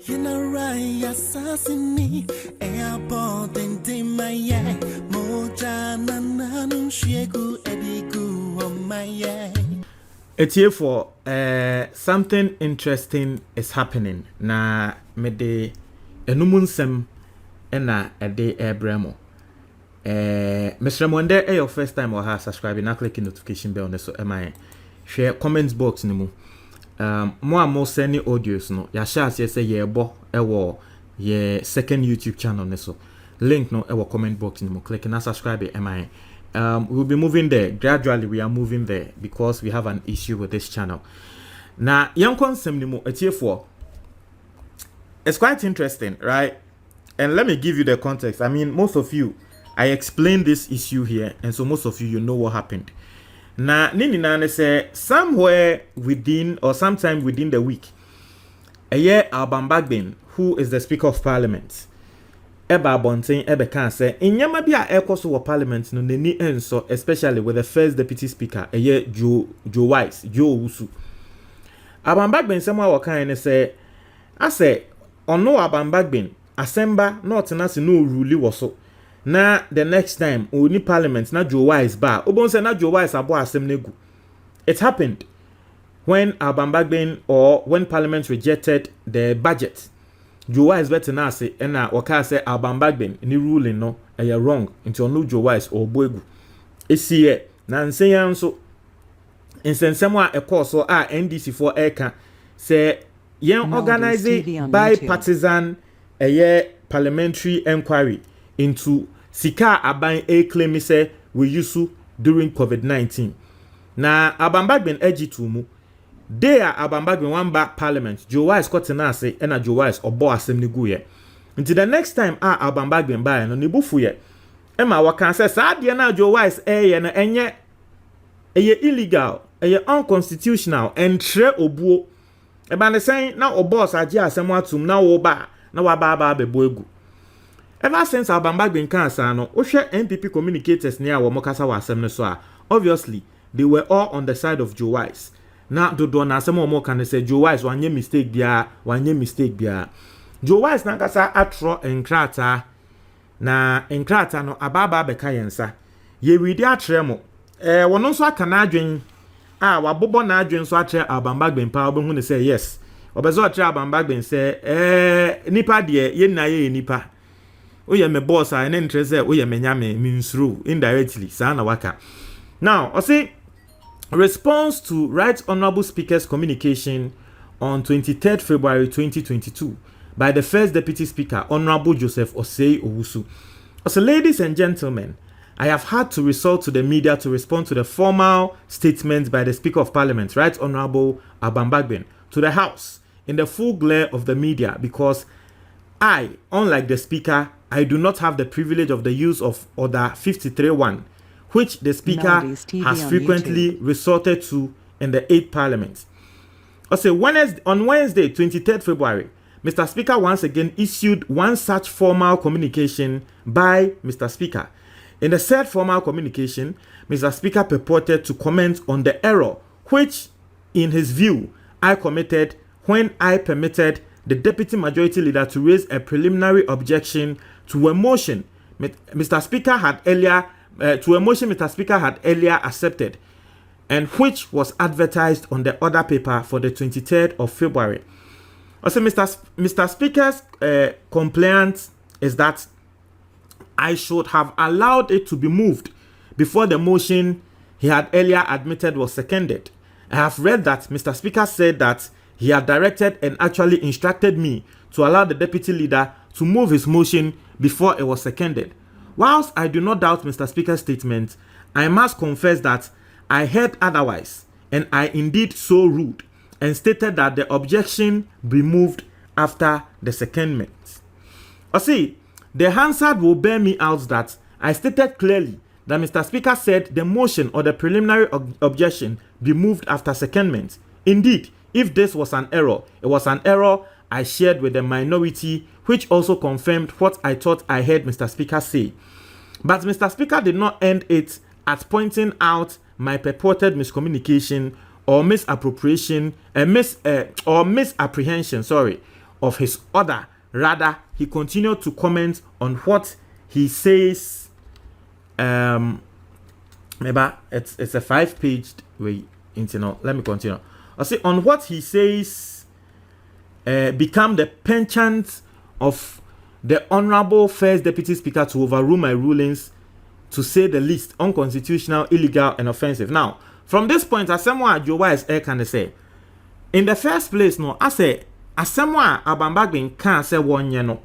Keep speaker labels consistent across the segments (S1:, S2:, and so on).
S1: You know right, assassin me. Airport and my moja nanu shegu edigu on my
S2: It's here for something interesting is happening. Na me de enumunsem ena ede ebremo. Mr. Mwende, your first time or has subscribing, now click the notification bell on the so am I share comments box ni mu. More send audios no. Ya share say ye bo ewo ye second YouTube channel ne so. Link no ewo comment box ni mu. Click na subscribe am I. We'll be moving there gradually. We are moving there because we have an issue with this channel. Now, young konsem ni mu etie for. It's quite interesting, right? And let me give you the context. I mean, most of you, I explained this issue here, and so most of you know what happened. Now, nini na say somewhere within or sometime within the week, a year Alban Bagbin, who is the Speaker of Parliament, Eba Bontain Ebe can say in Yamabia Ecoso of Parliament no neni enso, especially with the first Deputy Speaker, a year Joe Wise, Joe Usu. Alban Bagbin somewhere kind say, I say, on no Alban Bagbin, Asemba not nasi no ruli waso. Na the next time oni Parliament na Joe Wise ba, obon say na Joe Wise abo asem negu. It happened when Alban Bagbin or when Parliament rejected the budget. Joe Wise better na say na waka say Alban Bagbin ni ruling no e wrong into no Joe Wise or boegu. Esi na nseyan so nsensem a ekoso a NDC for eka say yen organize bipartisan parliamentary inquiry into sika aban claim say we use during COVID-19. Na Alban Bagbin ejitu mu they are Alban Bagbin one back Parliament. Joe Wise got na say na Joe Wise obo asem ni gu ye. Until the next time Alban Bagbin buy no ni bufu ye. Emma waka say sa de na Joe Wise na enye illegal, unconstitutional entre obuo. Eba ne say na obo asaje asem atum na wo ba na wa ba bebo egu. Ever since Alban Bagbin can say no, ohwe NPP communicators near wo mokasa wa asem ne so a, obviously they were all on the side of Joe Wise. Na dodo na asem mo kan say Joe Wise wanye mistake bia. Joe Wise na kasa atro enkrata na enkrata no ababa beka yensa. Ye widi atre mo. Wono so aka na adwen wabobo na adwen so atre Alban Bagbin pa obehu ne say yes. Obezo atre Alban Bagbin say nipa de ye na ye nipa. Oye me boss a na interest oye me nyame minsuru indirectly sa na waka. Now, I say response to Right Honorable Speaker's communication on 23rd February 2022 by the first Deputy Speaker, Honorable Joseph Osei Owusu. So, ladies and gentlemen, I have had to resort to the media to respond to the formal statement by the Speaker of Parliament, Right Honorable Alban Bagbin, to the House in the full glare of the media because I, unlike the Speaker, I do not have the privilege of the use of Order 53.1, which the Speaker has frequently resorted to in the 8th Parliament. Also, on Wednesday, 23rd February, Mr. Speaker once again issued one such formal communication by Mr. Speaker. In the said formal communication, Mr. Speaker purported to comment on the error which, in his view, I committed when I permitted the Deputy Majority Leader to raise a preliminary objection to a motion Mr. Speaker had earlier accepted and which was advertised on the order paper for the 23rd of February. Also, Mr. Speaker's complaint is that I should have allowed it to be moved before the motion he had earlier admitted was seconded. I have read that Mr. Speaker said that he had directed and actually instructed me to allow the Deputy Leader to move his motion before it was seconded. Whilst I do not doubt Mr. Speaker's statement, I must confess that I heard otherwise, and I indeed so ruled, and stated that the objection be moved after the secondment. See, the Hansard will bear me out that I stated clearly that Mr. Speaker said the motion or the preliminary objection be moved after secondment. Indeed, if this was an error, it was an error I shared with the minority, which also confirmed what I thought I heard Mr. Speaker say. But Mr. Speaker did not end it at pointing out my purported miscommunication or misappropriation, or misapprehension, of his order. Rather, he continued to comment on what he says. Maybe it's a 5-page way. Let me continue. I say on what he says become the penchant of the Honorable First Deputy Speaker to overrule my rulings, to say the least, unconstitutional, illegal, and offensive. Now, from this point, as someone Joe Wise can say, in the first place, no, I say, as someone Alban Bagbin can't say 1 year, no,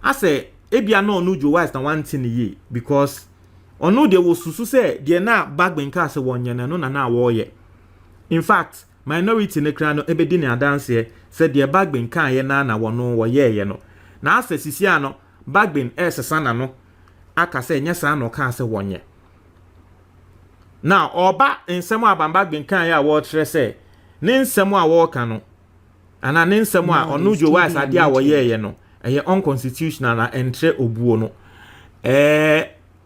S2: I say, ebia no Joe Wise na 1 thing ye, because ono de wo susu say de na Bagbin can't say 1 year, no na war ye. In fact, minority ne kra no ebedi ne adanse say de Bagbin can't ye na wono wo ye no. Na ase sisia no Bagbin sesa na no aka say nya sa no kan say 1 year. Now oba nsem Alban Bagbin kan ya wo tre say ne nsem a wo ka no ana ne nsem a ono Joe Wise ade a wo ye no eye unconstitutional na entre obuo no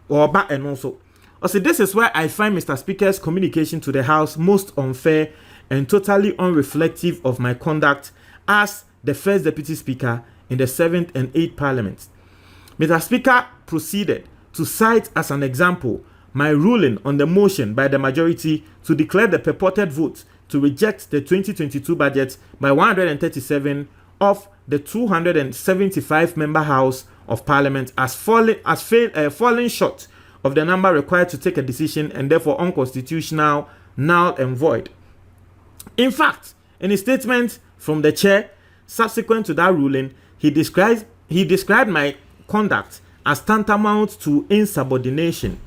S2: oba eno so. Also, this is why I find Mr. Speaker's communication to the House most unfair and totally unreflective of my conduct as the First Deputy Speaker in the 7th and 8th Parliament. Mr. Speaker proceeded to cite as an example my ruling on the motion by the majority to declare the purported vote to reject the 2022 budget by 137 of the 275-member House of Parliament as falling short of the number required to take a decision and therefore unconstitutional, null and void. In fact, in a statement from the chair subsequent to that ruling, he described my conduct as tantamount to insubordination.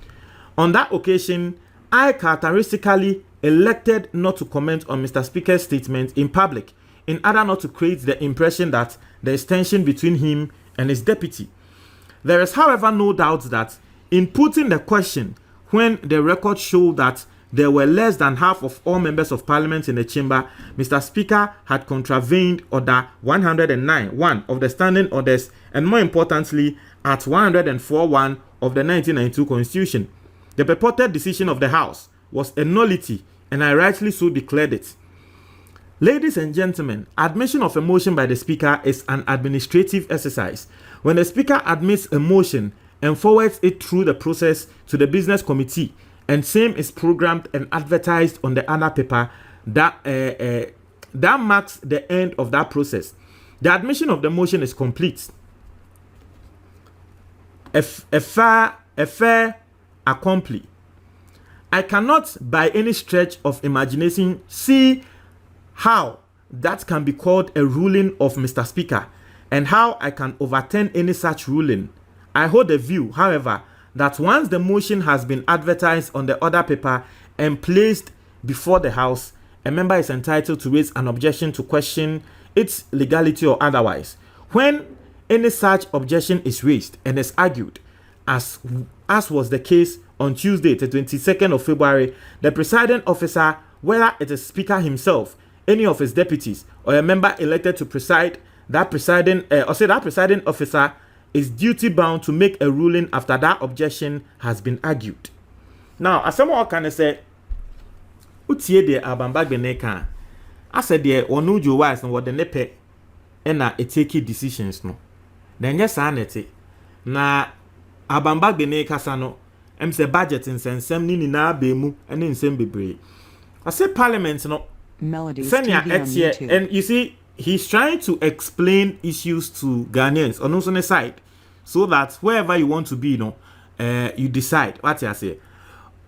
S2: On that occasion, I characteristically elected not to comment on Mr. Speaker's statement in public in order not to create the impression that there is tension between him and his deputy. There is, however, no doubt that in putting the question, when the records show that there were less than half of all members of parliament in the chamber, Mr. Speaker had contravened Order 109, one of the standing orders, and more importantly, at 104(1) of the 1992 Constitution. The purported decision of the House was a nullity, and I rightly so declared it. Ladies and gentlemen, admission of a motion by the Speaker is an administrative exercise. When the Speaker admits a motion and forwards it through the process to the business committee, and same is programmed and advertised on the other paper, that marks the end of that process. The admission of the motion is complete. A fait accompli. I cannot by any stretch of imagination see how that can be called a ruling of Mr. Speaker, and how I can overturn any such ruling. I hold the view, however, that once the motion has been advertised on the other paper and placed before the House, a member is entitled to raise an objection to question its legality or otherwise. When any such objection is raised and is argued, as was the case on Tuesday, the 22nd of February, the presiding officer, whether it is Speaker himself, any of his deputies, or a member elected to preside, that presiding officer is duty bound to make a ruling after that objection has been argued. Now, as someone can say, utie de Alban Bagbin kan, I said de onu Joe Wise no what the nepe na take decisions no. Then yes anete na Alban Bagbin kasa no em say budget nsensem ni na ba mu ene nsem bebre. I say parliament no
S3: Melodies
S2: and you see he's trying to explain issues to Ghanaians on also side, so that wherever you want to be, you decide what you say.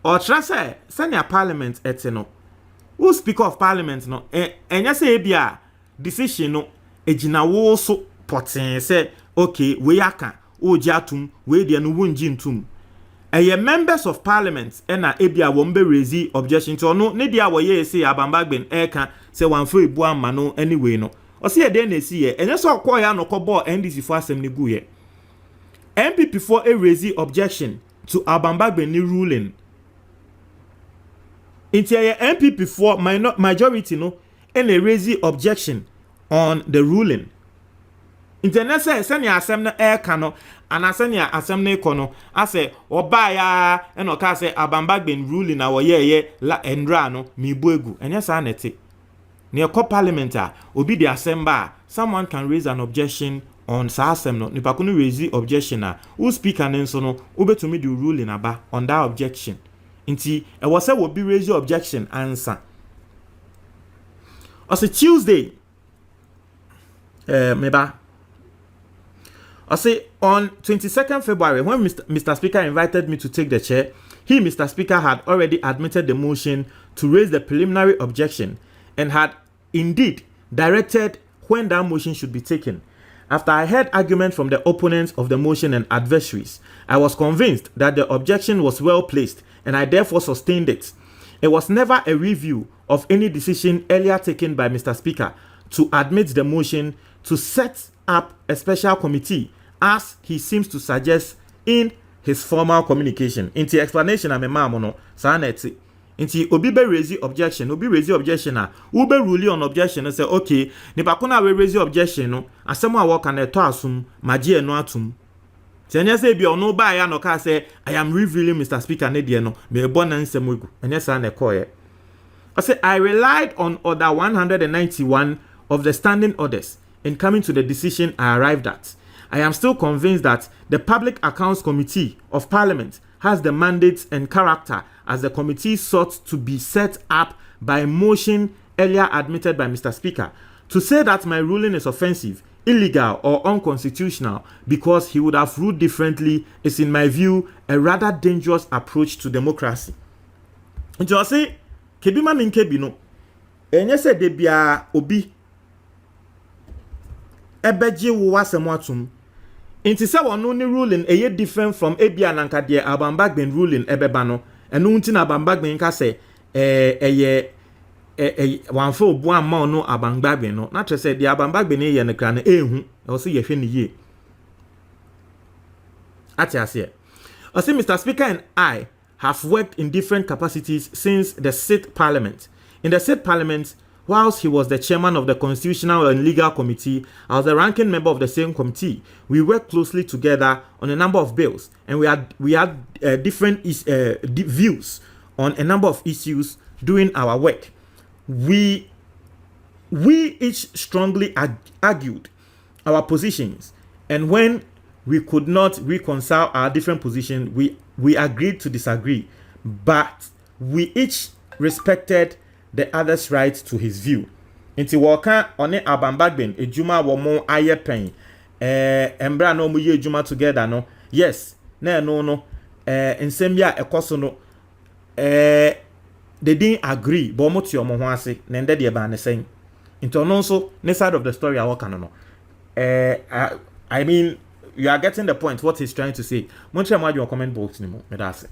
S2: Or say senior parliament no, who speaker of parliament no, and you say bia decision no, ejina wo so poten say okay we aka o jatum we dia no wunji ntum. Eye members of parliament na ebia wo mbe raise objection to no ne dia wo ye say Alban Bagbin eka say wan fo ebu ama no anyway no. O say dey na si ye enye so kwọ ya no kọbọ NDC for asem ni gu ye. MPP for a raise objection to Alban Bagbin ni ruling. Inti ye MPP for majority no and a raise objection on the ruling. International senior asem na eka no and senior asem na eko I say oba ya eno ka say Alban Bagbin ruling na wo ye la endra no mi bu egu enye sa nete. near parliament obi the assembly, someone can raise an objection on Sasem no nipa kunu raise objection who speaker nenso no ubetumi the ruling aba on that objection. Inti e was say will be raise your objection answer. Also Tuesday meba I say on 22nd February when Mr. Speaker invited me to take the chair, he, Mr. Speaker, had already admitted the motion to raise the preliminary objection and had indeed directed when that motion should be taken. After I heard argument from the opponents of the motion and adversaries, I was convinced that the objection was well placed and I therefore sustained it. It was never a review of any decision earlier taken by Mr. Speaker to admit the motion to set up a special committee as he seems to suggest in his formal communication. In the explanation I'm a no saneti. Inti obi be raise objection, obi raise objection ube rule on objection and say okay, nipa kuna we raise objection no asemo a work na eto asum magie no atum. Tenya say bi ono ba ya no ka say I am revealing Mr. Speaker ne de no me bo na nsem egu. Enya sa na ekoye. I say I relied on order 191 of the standing orders in coming to the decision I arrived at. I am still convinced that the Public Accounts Committee of Parliament has the mandate and character as the committee sought to be set up by motion earlier admitted by Mr. Speaker. To say that my ruling is offensive, illegal, or unconstitutional because he would have ruled differently is, in my view, a rather dangerous approach to democracy. And you say, kebi ma min kebi no, enye se de bia obi ebeji wo wasem atum. Inti se wono ni ruling eye different from ebia nanka de Alban Bagbin ruling ebeba no. Enu nti na Alban Bagbin ka se eye wanfo obu amma no Alban Bagbin no. Na tre se de Alban Bagbin ye ne kra na ehu. E so ye hwe ne ye. Ati ase. I say Mr. Speaker and I have worked in different capacities since the Sixth Parliament. In the Sixth Parliament, whilst he was the chairman of the Constitutional and Legal Committee, I was the ranking member of the same committee. We worked closely together on a number of bills, and we had different views on a number of issues during our work. We each strongly argued our positions, and when we could not reconcile our different positions, we agreed to disagree, but we each respected the other's right to his view. Inti waka one Alban Bagbin ejuma wo mo aye pen embra no mo ye ejuma together no. Yes, na no nsem bia ekoso no they didn't agree but mo ti omo ho ase na nde de ba ne sen. Inti ono so ne side of the story I work no. I mean, you are getting the point what he's trying to say. Mo try mo adwo comment box ni mo me da ase.